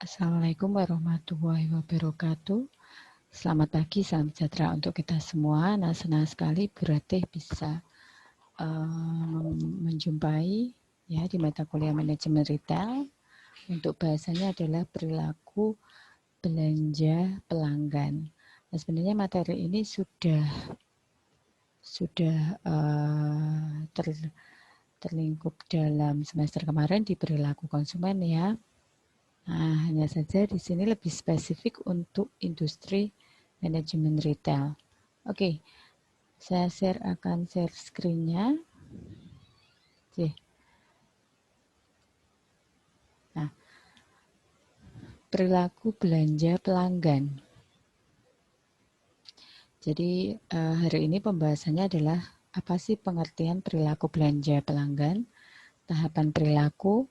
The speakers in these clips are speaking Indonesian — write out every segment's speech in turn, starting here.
Assalamualaikum warahmatullahi wabarakatuh. Selamat pagi, salam sejahtera untuk kita semua. Nah, senang sekali Bu Ratih bisa menjumpai ya di mata kuliah manajemen retail. Untuk bahasanya adalah perilaku belanja pelanggan. Nah, sebenarnya materi ini sudah terlingkup dalam semester kemarin di perilaku konsumen ya. Nah, hanya saja di sini lebih spesifik untuk industri manajemen retail. Oke, saya akan share screen-nya. Oke. Nah, perilaku belanja pelanggan. Jadi hari ini pembahasannya adalah apa sih pengertian perilaku belanja pelanggan, tahapan perilaku,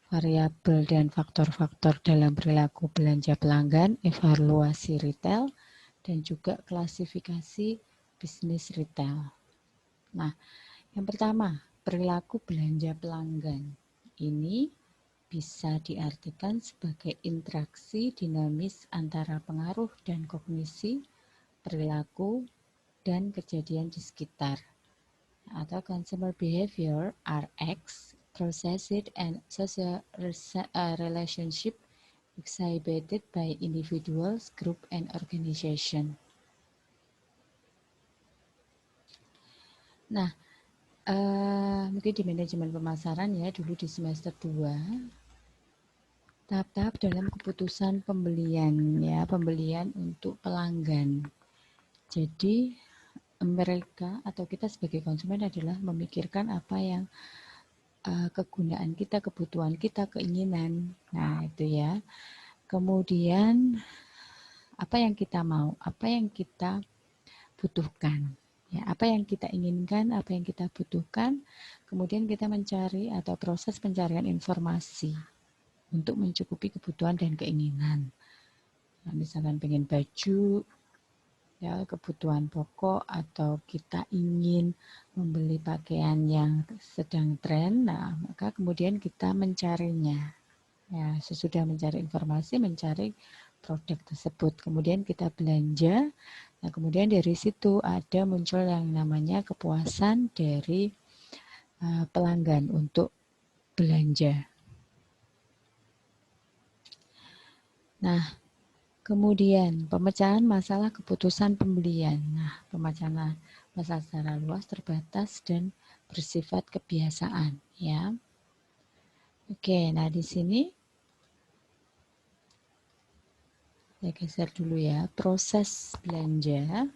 variabel dan faktor-faktor dalam perilaku belanja pelanggan, evaluasi retail, dan juga klasifikasi bisnis retail. Nah, yang pertama, perilaku belanja pelanggan. Ini bisa diartikan sebagai interaksi dinamis antara pengaruh dan kognisi, perilaku, dan kejadian di sekitar. Atau consumer behavior, RX, processed and social relationship exhibited by individuals, group, and organization. Nah, mungkin di manajemen pemasaran ya, dulu di semester 2, tahap-tahap dalam keputusan pembelian ya, pembelian untuk pelanggan. Jadi, mereka atau kita sebagai konsumen adalah memikirkan apa yang kegunaan kita, kebutuhan kita, keinginan. Nah, itu ya. Kemudian apa yang kita mau, apa yang kita butuhkan. Ya, apa yang kita inginkan, apa yang kita butuhkan, kemudian kita mencari atau proses pencarian informasi untuk mencukupi kebutuhan dan keinginan. Nah, misalkan pengen baju, ya kebutuhan pokok, atau kita ingin membeli pakaian yang sedang tren, nah maka kemudian kita mencarinya. Ya, sesudah mencari informasi, mencari produk tersebut, kemudian kita belanja. Nah, kemudian dari situ ada muncul yang namanya kepuasan dari pelanggan untuk belanja. Nah, kemudian pemecahan masalah keputusan pembelian. Nah, pemecahan masalah secara luas, terbatas, dan bersifat kebiasaan. Ya, oke. Nah, di sini saya geser dulu ya. Proses belanja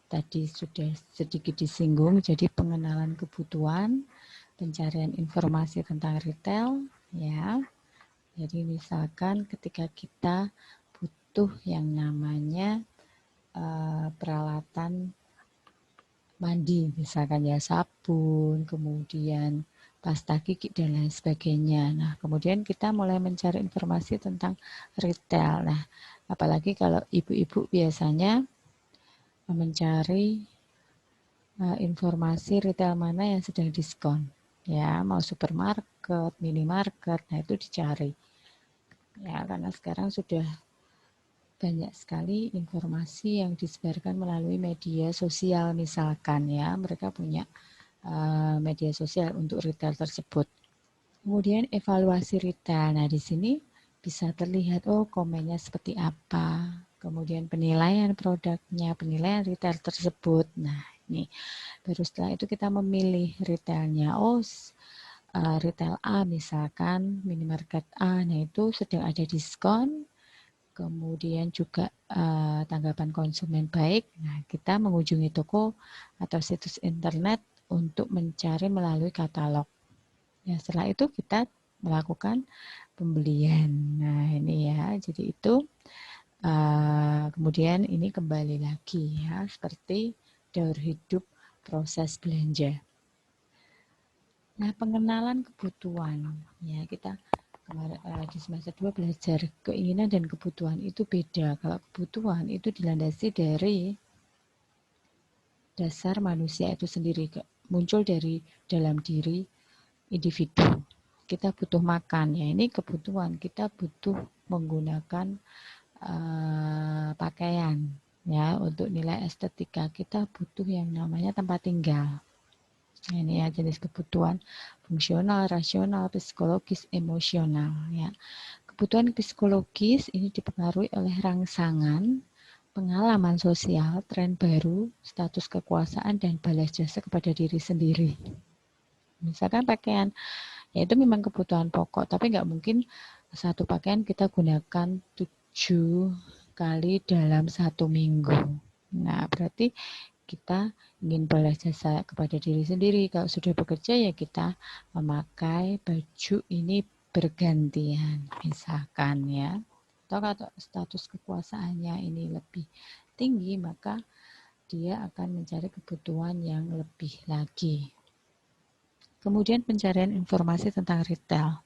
tadi sudah sedikit disinggung. Jadi pengenalan kebutuhan, pencarian informasi tentang retail. Ya, jadi misalkan ketika kita butuh yang namanya peralatan mandi, misalkan ya sabun, kemudian pasta gigi dan lain sebagainya. Nah, kemudian kita mulai mencari informasi tentang retail. Nah, apalagi kalau ibu-ibu biasanya mencari informasi retail mana yang sedang diskon. Ya, mau supermarket, minimarket, nah itu dicari. Ya, karena sekarang sudah banyak sekali informasi yang disebarkan melalui media sosial misalkan ya, mereka punya media sosial untuk retail tersebut. Kemudian evaluasi retail. Nah, di sini bisa terlihat komennya seperti apa, kemudian penilaian produknya, penilaian retail tersebut. Nah, ini baru setelah itu kita memilih retailnya. Retail A misalkan, minimarket A, nah itu sedang ada diskon. Kemudian juga tanggapan konsumen baik. Nah, kita mengunjungi toko atau situs internet untuk mencari melalui katalog. Ya, setelah itu kita melakukan pembelian. Nah, ini ya. Jadi itu kemudian ini kembali lagi ya, seperti daur hidup proses belanja. Nah, pengenalan kebutuhan. Ya, kita kemarin di semester 2 belajar keinginan dan kebutuhan itu beda. Kalau kebutuhan itu dilandasi dari dasar manusia itu sendiri, muncul dari dalam diri individu. kita butuh makan. Ya, ini kebutuhan. Kita butuh menggunakan pakaian. Ya, untuk nilai estetika kita butuh yang namanya tempat tinggal. Ini ya jenis kebutuhan fungsional, rasional, psikologis, emosional. Ya. Kebutuhan psikologis ini dipengaruhi oleh rangsangan, pengalaman sosial, tren baru, status kekuasaan, dan balas jasa kepada diri sendiri. Misalkan pakaian, ya itu memang kebutuhan pokok, tapi nggak mungkin satu pakaian kita gunakan 7 kali dalam 1 minggu. Nah, berarti kita ingin balas jasa kepada diri sendiri. Kalau sudah bekerja ya kita memakai baju ini bergantian, misalkan ya. Atau kalau status kekuasaannya ini lebih tinggi, maka dia akan mencari kebutuhan yang lebih lagi. Kemudian pencarian informasi tentang retail.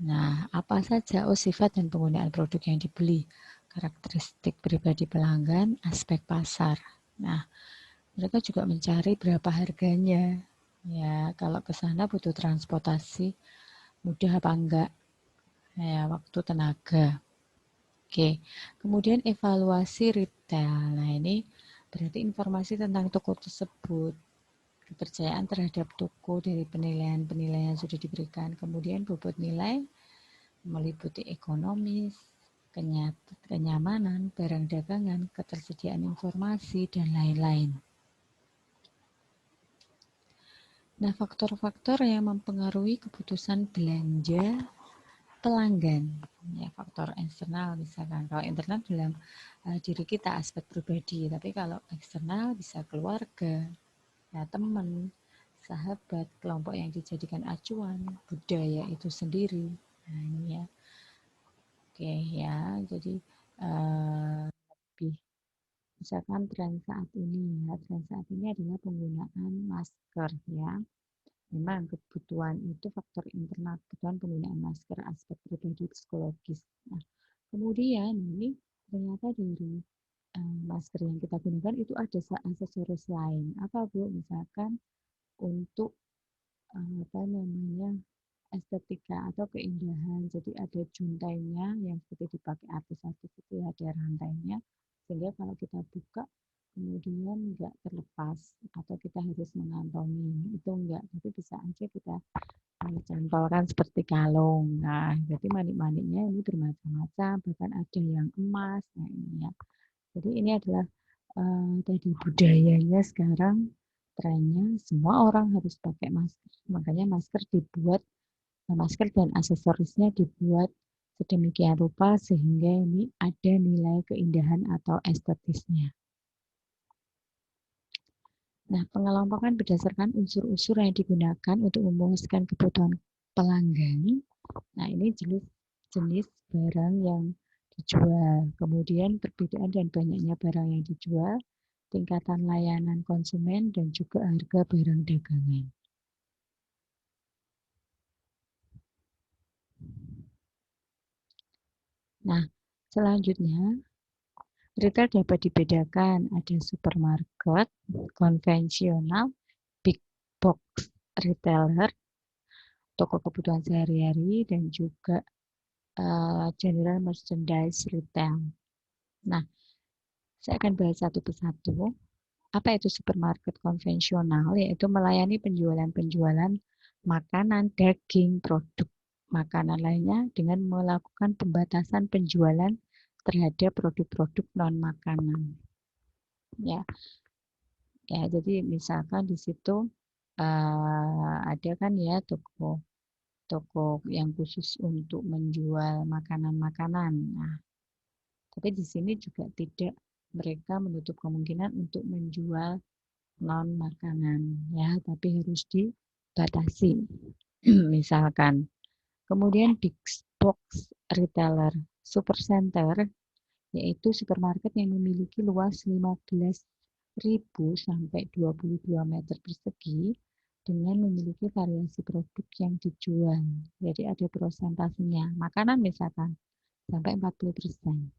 Nah, apa saja sifat dan penggunaan produk yang dibeli, karakteristik pribadi pelanggan, aspek pasar. Nah, mereka juga mencari berapa harganya. Ya, kalau ke sana butuh transportasi, mudah apa enggak? Ya, waktu, tenaga. Oke. Kemudian evaluasi retail. Nah, ini berarti informasi tentang toko tersebut. Kepercayaan terhadap toko dari penilaian-penilaian yang sudah diberikan. Kemudian bobot nilai meliputi ekonomis, kenyamanan, barang dagangan, ketersediaan informasi, dan lain-lain. Nah, faktor-faktor yang mempengaruhi keputusan belanja pelanggan, ya faktor eksternal misalkan. Kalau internal dalam diri kita aspek pribadi, tapi kalau eksternal bisa keluarga, ya teman, sahabat, kelompok yang dijadikan acuan, budaya itu sendiri. Nah, ini ya. Oke ya, jadi lebih misalkan tren saat ini ya, tren saat ini adalah penggunaan masker ya. Memang kebutuhan itu faktor internal, kebutuhan penggunaan masker, aspek pribadi psikologis. Nah, kemudian ini ternyata dari masker yang kita gunakan itu ada aksesoris lain. Apa Bu? Misalkan untuk apa namanya estetika atau keindahan. Jadi ada juntainya yang seperti dipakai artis-artis itu ya, ada rantainya. Sehingga kalau kita buka kemudian enggak terlepas atau kita harus mengantongi itu enggak, tapi bisa aja kita cantolkan seperti kalung. Nah, jadi manik-maniknya ini bermacam-macam, bahkan ada yang emas. Nah, ini ya. Jadi ini adalah tadi budayanya sekarang trennya semua orang harus pakai masker. Makanya masker dan aksesorisnya dibuat sedemikian rupa sehingga ini ada nilai keindahan atau estetisnya. Nah, pengelompokan berdasarkan unsur-unsur yang digunakan untuk memuaskan kebutuhan pelanggan. Nah, ini jenis barang yang dijual. Kemudian perbedaan dan banyaknya barang yang dijual, tingkatan layanan konsumen, dan juga harga barang dagangan. Nah, selanjutnya, retail dapat dibedakan. Ada supermarket, konvensional, big box retailer, toko kebutuhan sehari-hari, dan juga general merchandise retail. Nah, saya akan bahas satu persatu. Apa itu supermarket konvensional? Yaitu melayani penjualan-penjualan makanan, daging, produk makanan lainnya dengan melakukan pembatasan penjualan terhadap produk-produk non makanan. Ya, ya. Jadi misalkan di situ ada kan ya toko yang khusus untuk menjual makanan-makanan. Nah, tapi di sini juga tidak mereka menutup kemungkinan untuk menjual non makanan ya, tapi harus dibatasi. Misalkan. Kemudian big box retailer, supercenter yaitu supermarket yang memiliki luas 15.000 sampai 22 meter persegi dengan memiliki variasi produk yang dijual. Jadi ada prosentasenya. Makanan misalkan sampai 40%.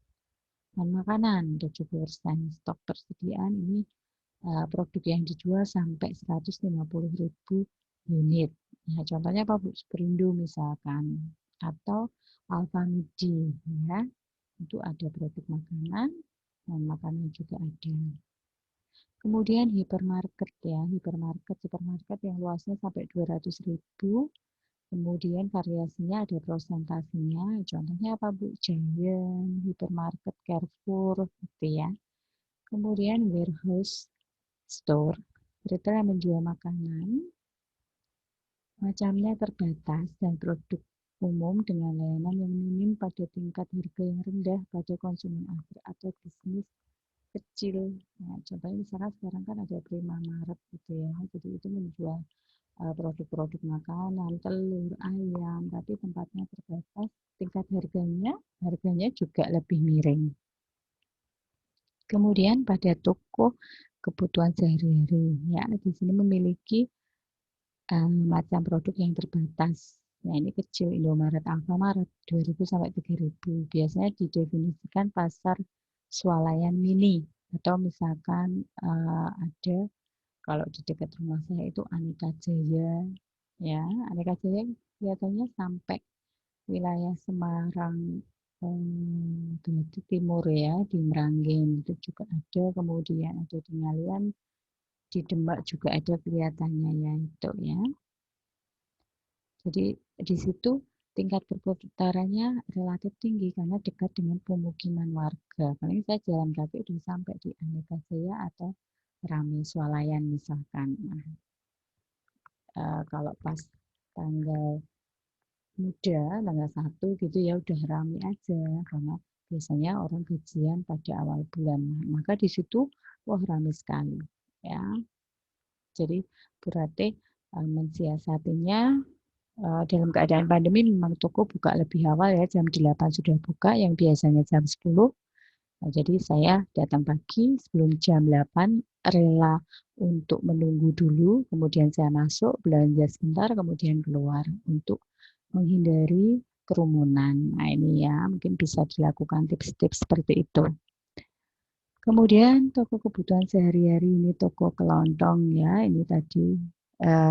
Dan makanan 70%. Stok persediaan ini produk yang dijual sampai 150.000 unit. Nah, contohnya apa Bu? Superindo misalkan, atau Alfamidi ya. Itu ada produk makanan, dan makanan juga ada. Kemudian hipermarket ya, supermarket yang luasnya sampai 200.000. Kemudian variasinya ada prosentasenya, contohnya apa Bu? Giant, hypermarket, Carrefour, gitu ya. Kemudian warehouse store, retail yang menjual makanan, macamnya terbatas dan produk umum dengan layanan yang minim pada tingkat harga yang rendah pada konsumen akhir atau bisnis kecil. Nah, contohnya misalkan sekarang kan ada Primamarkt gitu ya, jadi itu menjual produk-produk makanan, telur, ayam, tapi tempatnya terbatas, tingkat harganya juga lebih miring. Kemudian pada toko kebutuhan sehari-hari, ya di sini memiliki macam produk yang terbatas. Nah ini kecil, Indomaret, Alfamaret, 2.000 sampai 3.000. Biasanya didefinisikan pasar swalayan mini atau misalkan ada kalau di dekat rumah saya itu Aneka Jaya, ya Aneka Jaya kelihatannya sampai wilayah Semarang timur ya, di Meranggen itu juga ada, kemudian ada di Ngalian, di Demak juga ada kelihatannya ya itu ya. Jadi di situ tingkat perputarannya relatif tinggi karena dekat dengan pemukiman warga. Paling saya jalan kaki udah sampai di Aneka Jaya atau Rame Swalayan misalkan. Nah, kalau pas tanggal muda, tanggal 1 gitu ya udah rame aja karena biasanya orang gajian pada awal bulan. Maka di situ wah rame sekali ya. Jadi berarti mensiasatinya dalam keadaan pandemi memang toko buka lebih awal ya, jam 8 sudah buka yang biasanya jam 10. Nah, jadi saya datang pagi sebelum jam 8 rela untuk menunggu dulu, kemudian saya masuk belanja sebentar, kemudian keluar untuk menghindari kerumunan. Nah ini ya mungkin bisa dilakukan tips-tips seperti itu. Kemudian toko kebutuhan sehari-hari ini toko kelontong ya, ini tadi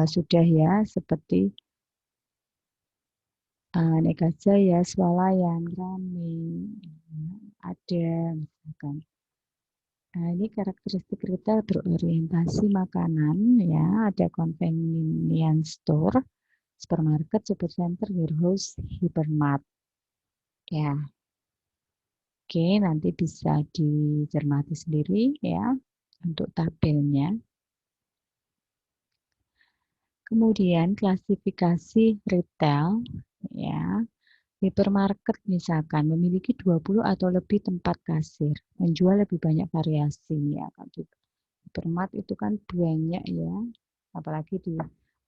sudah ya seperti Aneka Jaya, Swalayan, Rame, ada misalkan. Nah, ini karakteristik retail berorientasi makanan ya, ada convenience store, supermarket, supercenter, warehouse, hypermart. Ya, oke, nanti bisa dicermati sendiri ya untuk tabelnya. Kemudian klasifikasi retail ya. Hypermarket misalkan memiliki 20 atau lebih tempat kasir, menjual lebih banyak variasi ya kan. Hypermart itu kan banyak ya, apalagi di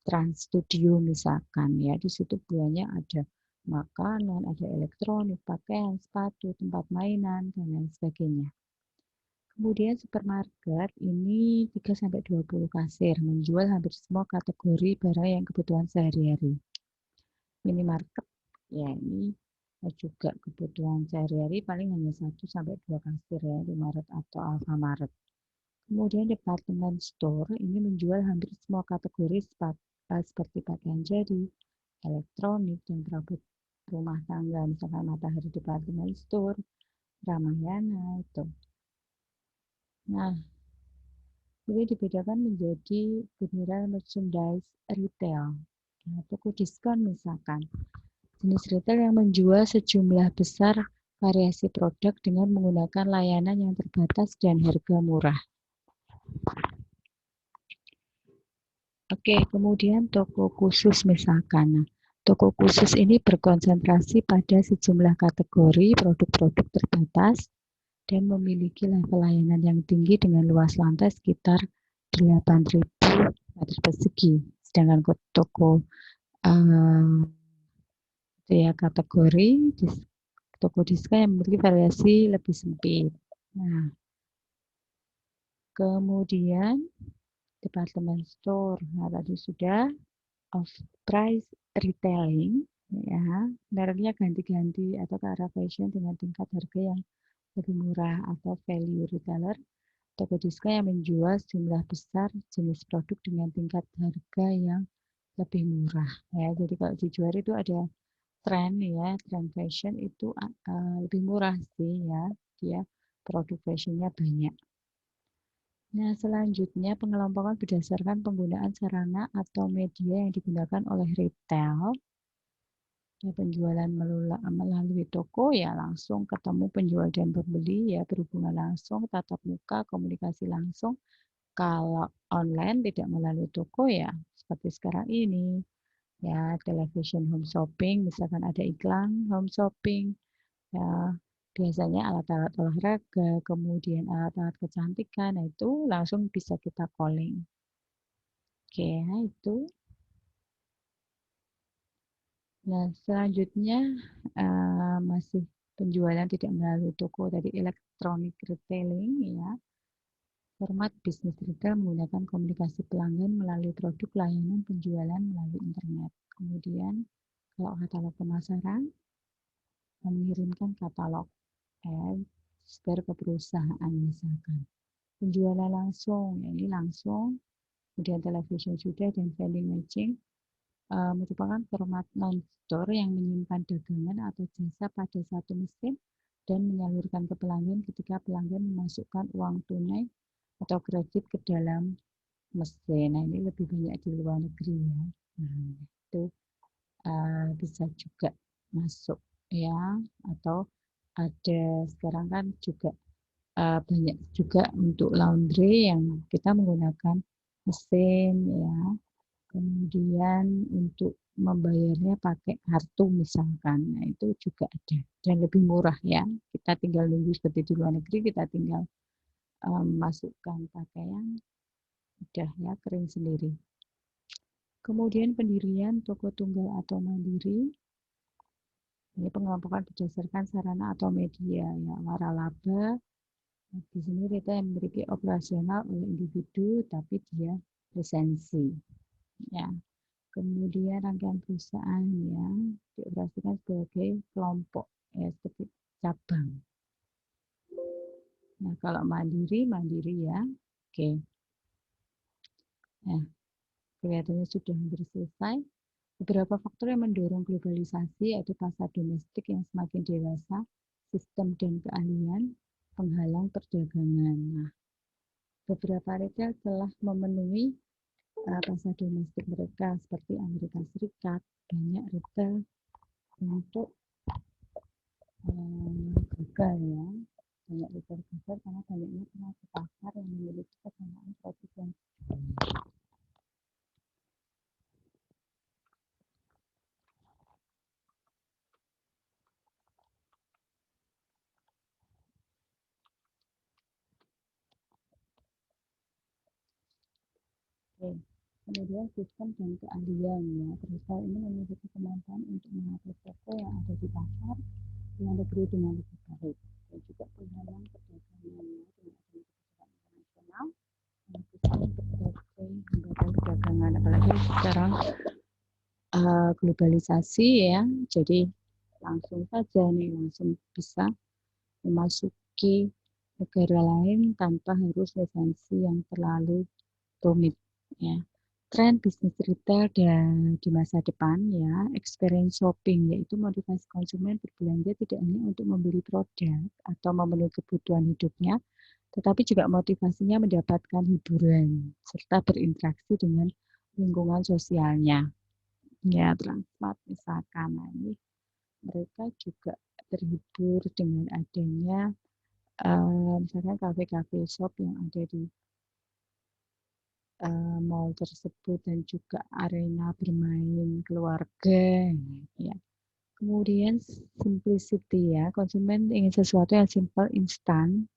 Trans Studio misalkan ya, di situ banyak ada makanan, ada elektronik, pakaian, sepatu, tempat mainan dan lain sebagainya. Kemudian supermarket ini 3 sampai 20 kasir, menjual hampir semua kategori barang yang kebutuhan sehari-hari. Minimarket ya ini juga kebutuhan sehari-hari paling hanya 1 sampai 2 kasir ya di Maret atau Alfamaret. Kemudian department store ini menjual hampir semua kategori seperti pakaian jadi, elektronik, dan perabot rumah tangga, misalkan Matahari Department Store, Ramayana itu. Nah, ini dibedakan menjadi general merchandise retail. Nah, toko diskon misalkan. Jenis retail yang menjual sejumlah besar variasi produk dengan menggunakan layanan yang terbatas dan harga murah. Oke, kemudian toko khusus misalkan. Nah, toko khusus ini berkonsentrasi pada sejumlah kategori produk-produk terbatas dan memiliki level layanan yang tinggi dengan luas lantai sekitar 8.000 meter persegi. Sedangkan toko ya kategori toko diskon yang memiliki variasi lebih sempit. Nah, kemudian department store. Nah, tadi sudah off price retailing ya, mereknya ganti-ganti atau ke arah fashion dengan tingkat harga yang lebih murah atau value retailer. Toko diskon yang menjual jumlah besar jenis produk dengan tingkat harga yang lebih murah ya. Jadi kalau di Johor itu ada tren ya, tren fashion itu lebih murah sih ya. Dia produk fashionnya banyak. Nah, selanjutnya pengelompokan berdasarkan penggunaan sarana atau media yang digunakan oleh retail. Ya, penjualan melalui toko ya langsung ketemu penjual dan pembeli ya, berhubungan langsung, tatap muka, komunikasi langsung. Kalau online tidak melalui toko ya seperti sekarang ini ya, television home shopping, misalkan ada iklan home shopping ya, biasanya alat-alat olahraga, kemudian alat-alat kecantikan, nah itu langsung bisa kita calling. Oke, nah itu. Nah, selanjutnya masih penjualan tidak melalui toko tadi, electronic retailing ya. Format bisnis retail menggunakan komunikasi pelanggan melalui produk layanan penjualan melalui internet. Kemudian kalau katalog pemasaran, mengirimkan katalog share ke perusahaan misalkan. Penjualan langsung, ya ini langsung. Kemudian television sudah dan vending machine merupakan format non-store yang menyimpan dagangan atau jasa pada satu mesin dan menyalurkan ke pelanggan ketika pelanggan memasukkan uang tunai atau kredit ke dalam mesin. Nah, ini lebih banyak di luar negeri ya. Nah, itu bisa juga masuk ya, atau ada sekarang kan juga banyak juga untuk laundry yang kita menggunakan mesin ya. Kemudian untuk membayarnya pakai kartu misalkan, nah itu juga ada dan lebih murah ya. Kita tinggal nunggu seperti di luar negeri, kita tinggal masukkan pakaian, udah ya kering sendiri. Kemudian pendirian toko tunggal atau mandiri, ini pengelompokan berdasarkan sarana atau media ya, waralaba. Di sini kita yang memiliki operasional oleh individu tapi dia lisensi ya. Kemudian rangkaian perusahaan yang dioperasikan sebagai kelompok ya, seperti cabang. Nah, kalau mandiri ya. Oke. Nah, kelihatannya sudah hampir selesai. Beberapa faktor yang mendorong globalisasi yaitu pasar domestik yang semakin dewasa, sistem dan keahlian, penghalang perdagangan. Nah, beberapa retail telah memenuhi pasar domestik mereka seperti Amerika Serikat, banyak retail untuk gagal ya, banyak retail gagal karena banyaknya pelaku pasar yang memiliki kesamaan produk yang oke. Kemudian sistem dan keahlian ya, retail ini memiliki kemampuan untuk mengatur toko yang ada di pasar yang negeri dengan lebih baik dan juga penghalang perdagangan ya, dengan adanya kebijakan internasional yang bisa untuk berbagai hambatan perdagangan, apalagi sekarang globalisasi ya, jadi langsung saja nih langsung bisa memasuki negara lain tanpa harus lisensi yang terlalu rumit ya. Tren bisnis retail dan di masa depan ya, experience shopping yaitu motivasi konsumen berbelanja tidak hanya untuk membeli produk atau memenuhi kebutuhan hidupnya, tetapi juga motivasinya mendapatkan hiburan serta berinteraksi dengan lingkungan sosialnya. Ya, transmart misalkan, nah ini mereka juga terhibur dengan adanya misalkan kafe-kafe shop yang ada di mall tersebut dan juga arena bermain keluarga ya. Kemudian simplicity ya, konsumen ingin sesuatu yang simple, instan.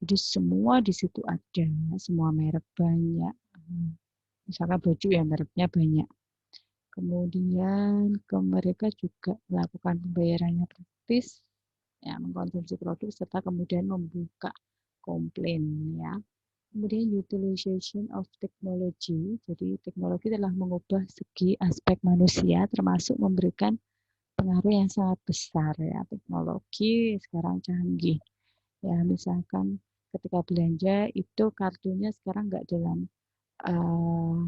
Jadi semua di situ ada, semua merek banyak. Misalkan baju ya mereknya banyak. Kemudian mereka juga melakukan pembayarannya praktis, ya, mengkonsumsi produk serta kemudian membuka komplain ya. Kemudian utilization of technology, jadi teknologi telah mengubah segi aspek manusia termasuk memberikan pengaruh yang sangat besar ya. Teknologi sekarang canggih ya, misalkan ketika belanja itu kartunya sekarang nggak dalam uh,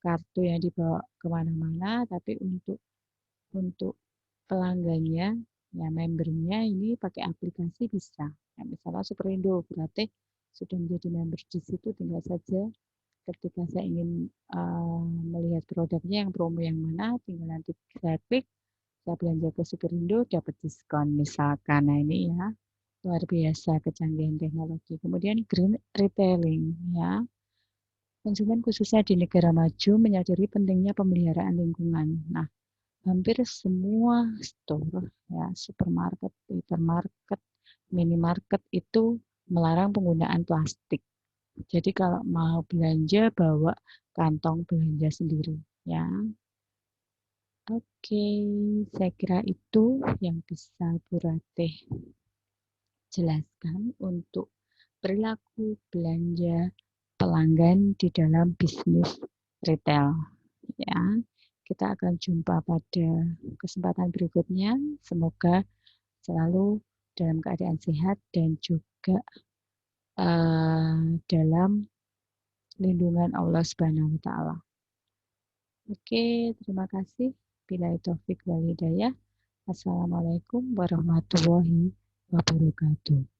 kartu yang dibawa kemana-mana, tapi untuk pelanggannya, ya membernya ini pakai aplikasi bisa. Ya, misalnya Superindo berarti sudah menjadi member di situ, tinggal saja ketika saya ingin melihat produknya yang promo yang mana, tinggal nanti saya klik, saya belanja ke Superindo dapat diskon misalkan. Nah ini ya luar biasa kecanggihan teknologi. Kemudian green retailing ya. Konsumen khususnya di negara maju menyadari pentingnya pemeliharaan lingkungan. Nah, hampir semua store, ya, supermarket, hypermarket, minimarket itu melarang penggunaan plastik. Jadi kalau mau belanja bawa kantong belanja sendiri, ya. Oke, saya kira itu yang bisa Bu Ratih jelaskan untuk perilaku belanja pelanggan di dalam bisnis retail. Ya, kita akan jumpa pada kesempatan berikutnya. Semoga selalu dalam keadaan sehat dan juga dalam lindungan Allah Subhanahu wa taala. Oke, terima kasih. Bila taufik wal hidayah. Assalamualaikum warahmatullahi wabarakatuh.